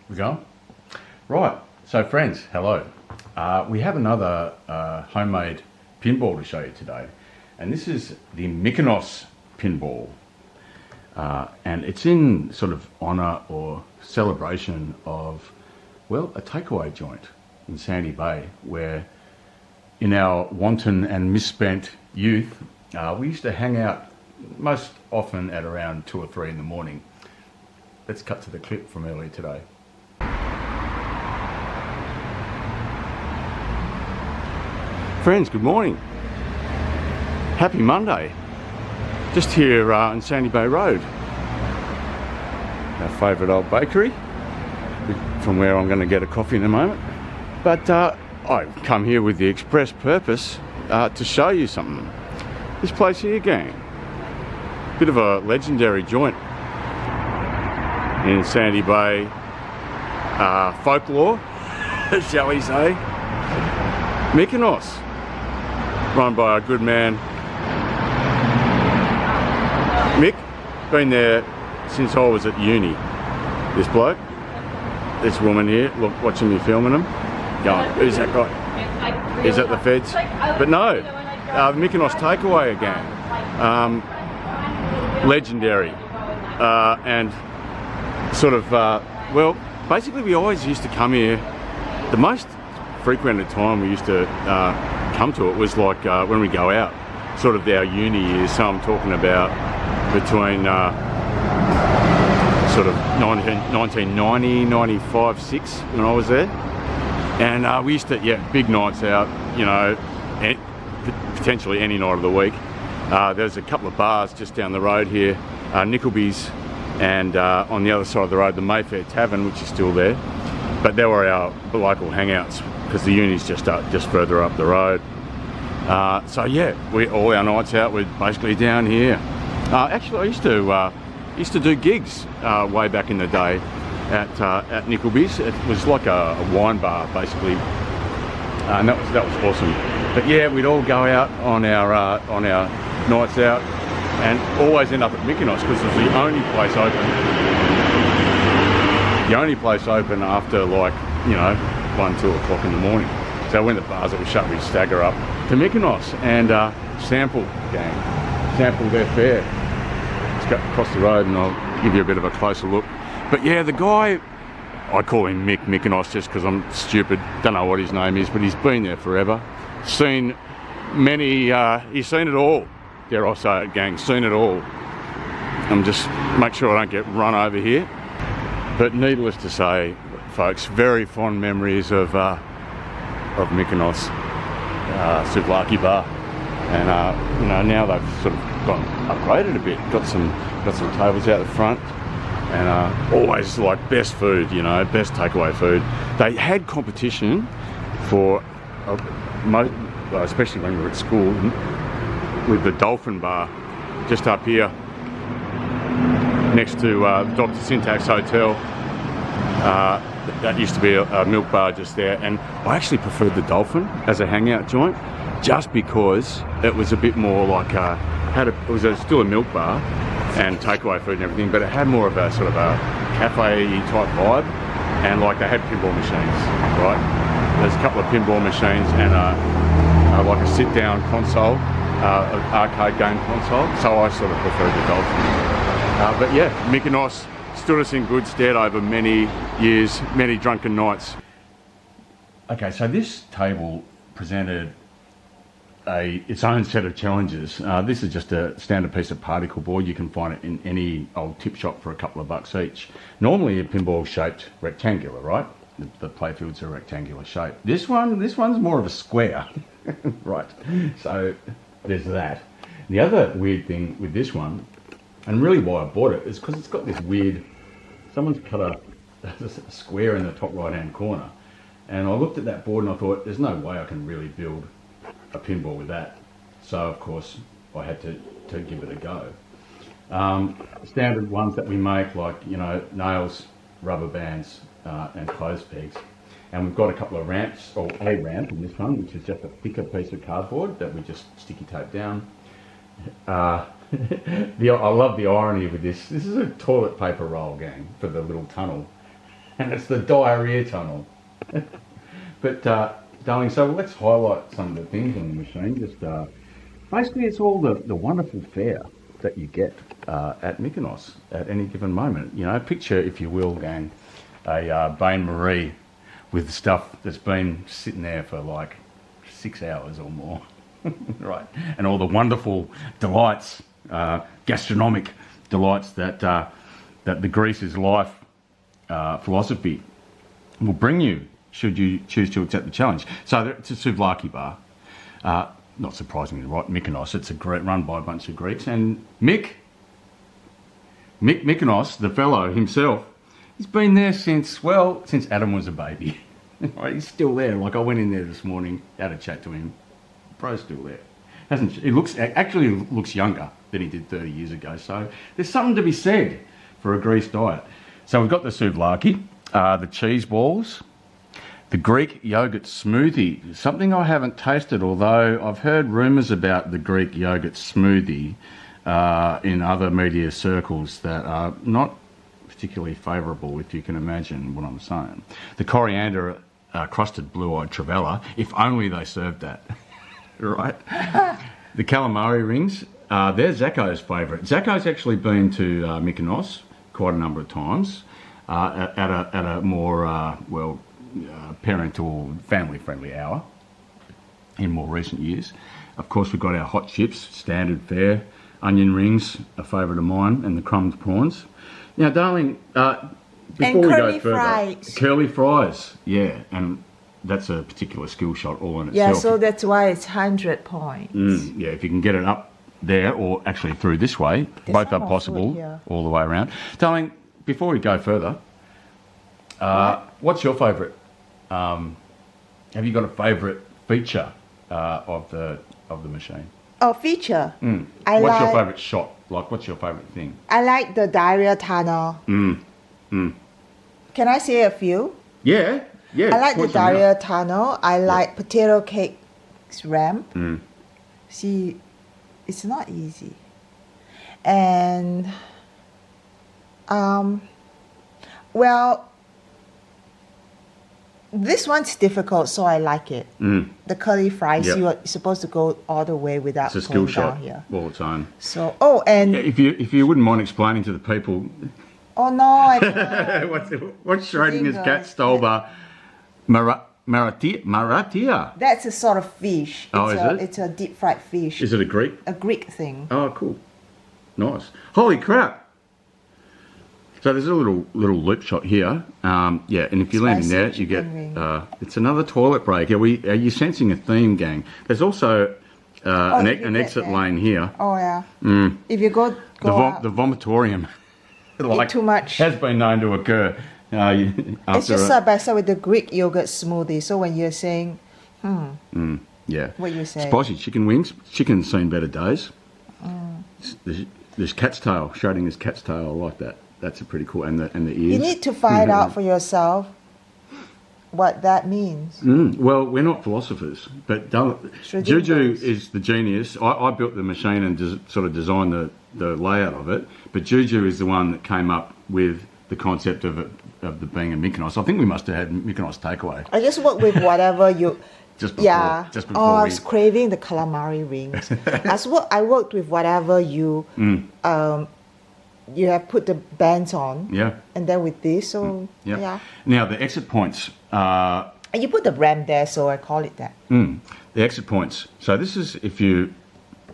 We go? Right, so friends, hello. We have another homemade pinball to show you today. And this is the Mykonos pinball. And it's in sort of honour or celebration of, well, a takeaway joint in Sandy Bay, where in our wanton and misspent youth, we used to hang out most often at around 2 or 3 in the morning. Let's cut to the clip from earlier today. Friends, good morning. Happy Monday. Just here in Sandy Bay Road. Our favourite old bakery, from where I'm going to get a coffee in a moment. But I've come here with the express purpose to show you something. This place here, gang. Bit of a legendary joint in Sandy Bay folklore, shall we say. Mykonos, run by a good man, Mick. Been there since I was at uni. This bloke, this woman here, look, watching me filming them, going, who's that guy? Is that the feds? But no, Mykonos takeaway again. Legendary. And sort of, well, basically we always used to come here. The most frequented time we used to come to it was like when we go out, sort of our uni years. So I'm talking about between sort of 1990, 95, 6 when I was there. And we used to, yeah, big nights out, you know, potentially any night of the week. There's a couple of bars just down the road here, Nickelby's, and on the other side of the road, the Mayfair Tavern, which is still there. But there were our local hangouts because the uni's just further up the road. So yeah, all our nights out were basically down here. Actually, I used to do gigs way back in the day at Nickelby's. It was like a wine bar basically, and that was awesome. But yeah, we'd all go out on our nights out, and always end up at Mykonos because it was the only place open. The only place open after, like, you know, 1, 2 o'clock in the morning. So when the bars were shut, we'd stagger up to Mykonos and sample, gang. Sample their fare. Let's go across the road and I'll give you a bit of a closer look. But yeah, the guy, I call him Mick Mykonos just because I'm stupid, don't know what his name is, but he's been there forever. Seen many, he's seen it all, dare I say it, gang, seen it all. I'm just, make sure I don't get run over here. But needless to say, folks, very fond memories of Mykonos, Souvlaki Bar. And you know, now they've sort of gone upgraded a bit, got some tables out the front, and always like best food, you know, best takeaway food. They had competition for especially when we were at school, with the Dolphin Bar just up here next to Dr. Syntax Hotel. That used to be a milk bar just there, and I actually preferred the Dolphin as a hangout joint just because it was a bit more like it was still a milk bar and takeaway food and everything, but it had more of a sort of a cafe type vibe, and like they had pinball machines, right? There's a couple of pinball machines and like a sit down console, an arcade game console, so I sort of preferred the Dolphin. But yeah, Mykonos stood us in good stead over many years, many drunken nights. Okay, so this table presented its own set of challenges. This is just a standard piece of particle board. You can find it in any old tip shop for a couple of bucks each. Normally a pinball shaped rectangular, right? The playfields are rectangular shape. This one's more of a square, right? So there's that. The other weird thing with this one, and really why I bought it, is because it's got this weird, someone's cut a square in the top right hand corner, and I looked at that board and I thought, there's no way I can really build a pinball with that. So of course I had to give it a go. Standard ones that we make, like, you know, nails, rubber bands, and clothes pegs. And we've got a couple of ramps, or a ramp in this one, which is just a thicker piece of cardboard that we just sticky tape down. I love the irony with this. This is a toilet paper roll, gang, for the little tunnel. and it's the diarrhea tunnel. But darling, so let's highlight some of the things on the machine. Just basically, it's all the wonderful fare that you get at Mykonos at any given moment. You know, picture, if you will, gang, a Bain Marie with stuff that's been sitting there for like 6 hours or more, right? And all the wonderful delights, gastronomic delights that the Greece is life philosophy will bring you, should you choose to accept the challenge. So it's a souvlaki bar. Not surprisingly, right? Mykonos. It's run by a bunch of Greeks, and Mykonos, the fellow himself, he's been there since Adam was a baby. Right, he's still there. Like, I went in there this morning, had a chat to him. Bro's still there. He actually looks younger than he did 30 years ago. So there's something to be said for a Greece diet. So we've got the souvlaki, the cheese balls, the Greek yogurt smoothie, something I haven't tasted, although I've heard rumours about the Greek yogurt smoothie in other media circles that are not particularly favourable, if you can imagine what I'm saying. The coriander crusted blue-eyed trivella, if only they served that, right? The calamari rings, they're Zacco's favourite. Zacco's actually been to Mykonos quite a number of times at a more, parental, family-friendly hour in more recent years. Of course, we've got our hot chips, standard fare, onion rings, a favourite of mine, and the crumbed prawns. Now, darling, before we go further, curly fries, yeah, and that's a particular skill shot all in itself. Yeah, so that's why it's 100 points. Yeah, if you can get it up there or actually through this way, both are possible all the way around. Darling, before we go further, what's your favourite? Have you got a favourite feature of the machine? Oh, feature? What's your favourite shot? Like, what's your favourite thing? I like the diarrhea tunnel. Can I say a few? Yeah. I like the diarrhea tunnel. I like potato cake's ramp. See, it's not easy. And, this one's difficult, so I like it. The curly fries, you are supposed to go all the way without it's a skill going shot down here. all the time. So, and if you wouldn't mind explaining to the people. Oh no, I don't. what's Schrodinger's cat stole the Maratia? That's a sort of fish. Is it? It's a deep fried fish. Is it a Greek? A Greek thing. Oh, cool. Nice. Holy crap. So there's a little loop shot here. And if you land in there, you get, it's another toilet break. Are you sensing a theme, gang? There's also an exit lane here. Oh, yeah. If you go the vomitorium. Eat too much. Has been known to occur. It's just side by side with the Greek yogurt smoothie. So when you're saying, yeah. What you say? Spicy chicken wings. Chicken's seen better days. There's cat's tail. Schrodinger's cat's tail. I like that. That's a pretty cool. And the ears. You need to find out for yourself what that means. Well, we're not philosophers, but Juju is the genius. I built the machine and sort of designed the layout of it, but Juju is the one that came up with the concept of the being a Mykonos. I think we must have had Mykonos takeaway. I just work with whatever you... Just before I was craving the calamari rings. I worked with whatever you you have put the bands on. Yeah. And then with this, so yeah. Now the exit points. And you put the ramp there, so I call it that. The exit points. So this is if you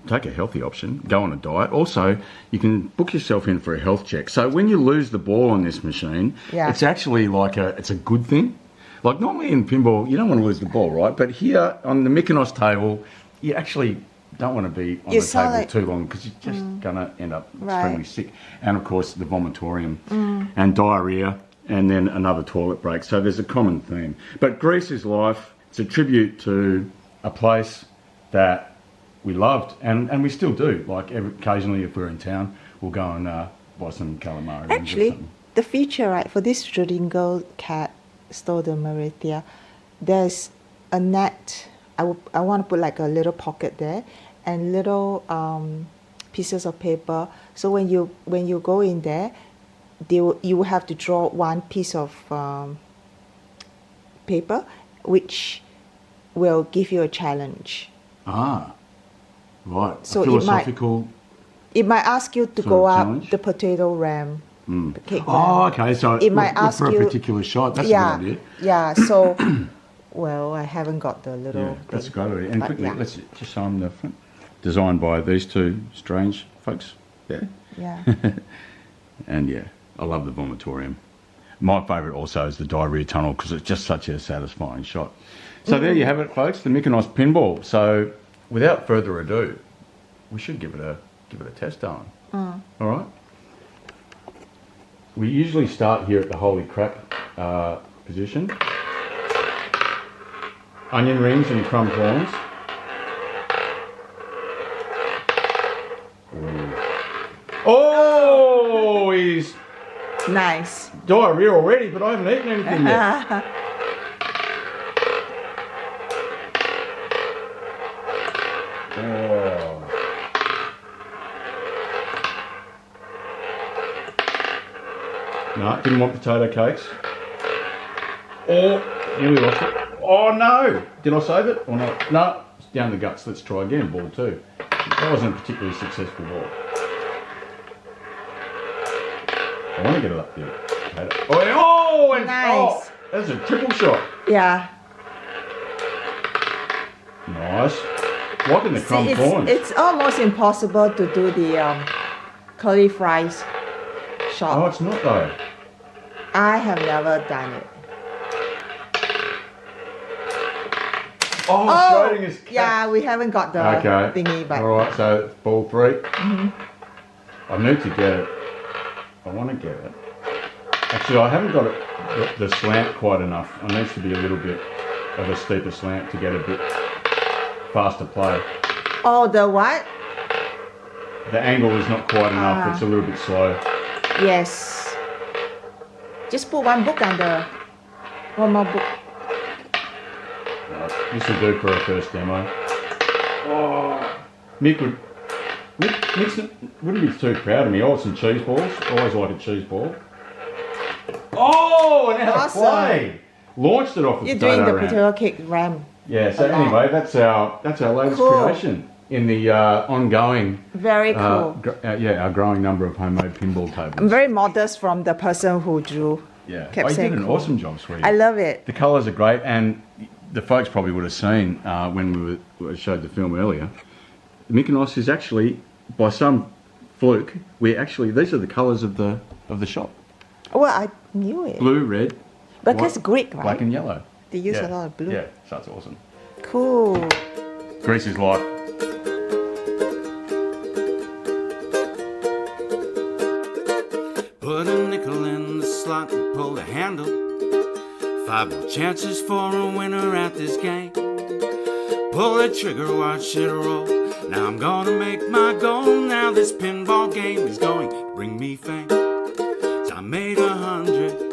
take a healthy option, go on a diet. Also, you can book yourself in for a health check. So when you lose the ball on this machine, it's actually like it's a good thing. Like normally in pinball, you don't want to lose the ball, right? But here on the Mykonos table, you actually don't want to be on the table too long because you're just going to end up extremely sick. And of course, the vomitorium and diarrhea and then another toilet break. So there's a common theme. But Greece is life. It's a tribute to a place that we loved and we still do. Like occasionally if we're in town, we'll go and buy some calamari. Actually, the feature, for this Schrodinger cat, stole the Marathia, there's a net. I want to put like a little pocket there and little pieces of paper. So when you go in there, you will have to draw one piece of paper, which will give you a challenge. Ah, right. So a philosophical. It might ask you to sort go of up challenge? the potato ram, the cake ram. Oh, okay. So It might look ask for a you- particular shot. That's yeah, a good idea. yeah. So, well, I haven't got the little. Yeah, that's a thing, great idea. And but quickly, yeah. let's just show them the front. Designed by these two strange folks there. Yeah. And yeah, I love the vomitorium. My favourite also is the diarrhea tunnel because it's just such a satisfying shot. So there you have it, folks, the Mykonos pinball. So without further ado, we should give it a test, darling. All right. We usually start here at the holy crap position. Onion rings and crumb prawns. Oh, he's Nice. diarrhea already, but I haven't eaten anything yet. Oh. No, didn't want potato cakes. Oh, nearly lost it. Oh no! Did I save it or not? No, it's down the guts. Let's try again. Ball two. That wasn't a particularly successful ball. I want to get it up there. Oh, and Nice. oh, that's a triple shot. Yeah. Nice. Liking the crumb prawns. It's almost impossible to do the curly fries shot. Oh, it's not though. I have never done it. Oh, Schrodinger's cat. yeah, we haven't got the Okay. thingy, but All right, so it's ball three. I need to get it. I want to get it. Actually, I haven't got it, the slant quite enough. It needs to be a little bit of a steeper slant to get a bit faster play. oh, the what? The angle is not quite enough. Ah. It's a little bit slow. Yes. Just put one book under. One more book. Right, this will do for a first demo. Oh, Mick's wouldn't be too proud of me. Oh, some cheese balls. Always like a cheese ball. Oh, and how Awesome. to play. Launched it off the You're potato doing the ram. potato cake ram. Yeah. So Along. anyway, that's our latest Cool. creation in the ongoing. Very cool. Our growing number of homemade pinball tables. I'm very modest from the person who drew. Yeah. Kept Oh, you saying did an cool. awesome job, sweetie. I love it. The colours are great, and the folks probably would have seen when we showed the film earlier. Mykonos is actually, by some fluke, these are the colours of the shop: Well, I knew it. blue, red, Because white, Greek, right? black, and yellow. They use Yeah. a lot of blue. Yeah, so that's awesome. Cool. Greece is life. Put a nickel in the slot and pull the handle. 5 more chances for a winner at this game. Pull the trigger, watch it roll. Now I'm gonna make my goal. Now this pinball game is going to bring me fame. So I made 100.